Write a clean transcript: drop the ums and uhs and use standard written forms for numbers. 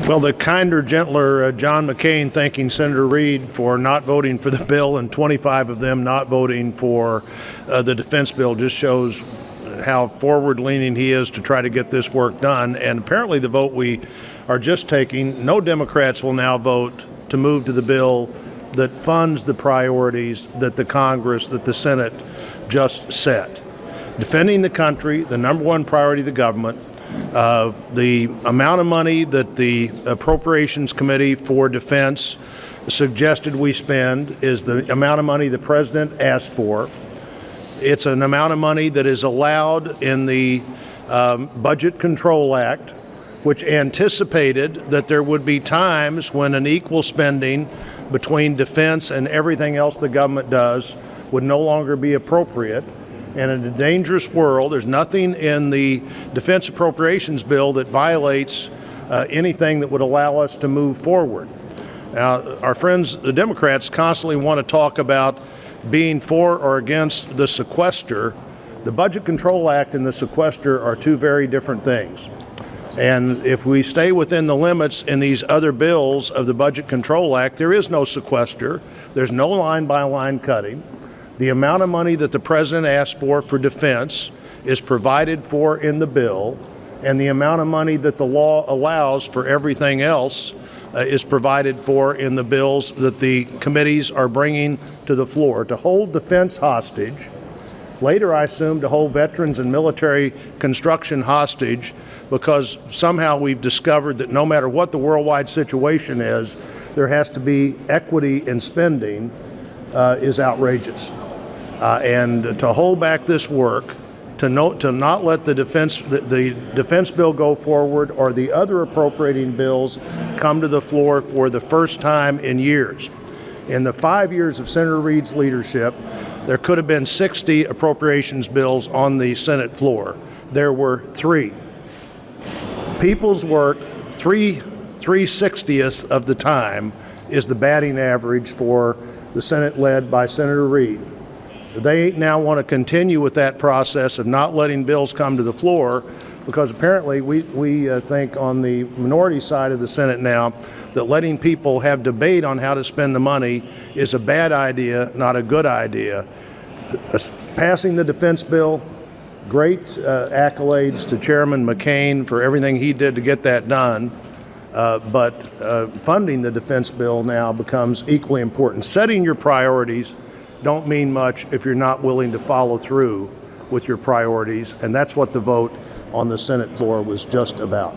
Well, the kinder, gentler John McCain thanking Senator Reid for not voting for the bill and 25 of them not voting for the defense bill just shows how forward-leaning he is to try to get this work done. And apparently the vote we are just taking, no Democrats will now vote to move to the bill that funds the priorities that the Congress, that the Senate just set. Defending the country, the number one priority of the government. The amount of money that the Appropriations Committee for Defense suggested we spend is the amount of money the President asked for. It's an amount of money that is allowed in the Budget Control Act, which anticipated that there would be times when an equal spending between defense and everything else the government does would no longer be appropriate. And in a dangerous world, there's nothing in the Defense Appropriations Bill that violates anything that would allow us to move forward. Now, our friends, the Democrats, constantly want to talk about being for or against the sequester. The Budget Control Act and the sequester are two very different things. And if we stay within the limits in these other bills of the Budget Control Act, there is no sequester. There's no line-by-line cutting. The amount of money that the President asked for defense is provided for in the bill, and the amount of money that the law allows for everything else is provided for in the bills that the committees are bringing to the floor. To hold defense hostage, later I assume to hold veterans and military construction hostage, because somehow we've discovered that no matter what the worldwide situation is, there has to be equity in spending is outrageous. And to hold back this work, to not let the defense bill go forward or the other appropriating bills come to the floor for the first time in years. In the 5 years of Senator Reid's leadership, there could have been 60 appropriations bills on the Senate floor. There were 3. People's work, 3/60th of the time, is the batting average for the Senate led by Senator Reid. They now want to continue with that process of not letting bills come to the floor, because apparently we think on the minority side of the Senate now that letting people have debate on how to spend the money is a bad idea, not a good idea. Passing the defense bill, great accolades to Chairman McCain for everything he did to get that done. But funding the defense bill now becomes equally important. Setting your priorities don't mean much if you're not willing to follow through with your priorities, and that's what the vote on the Senate floor was just about.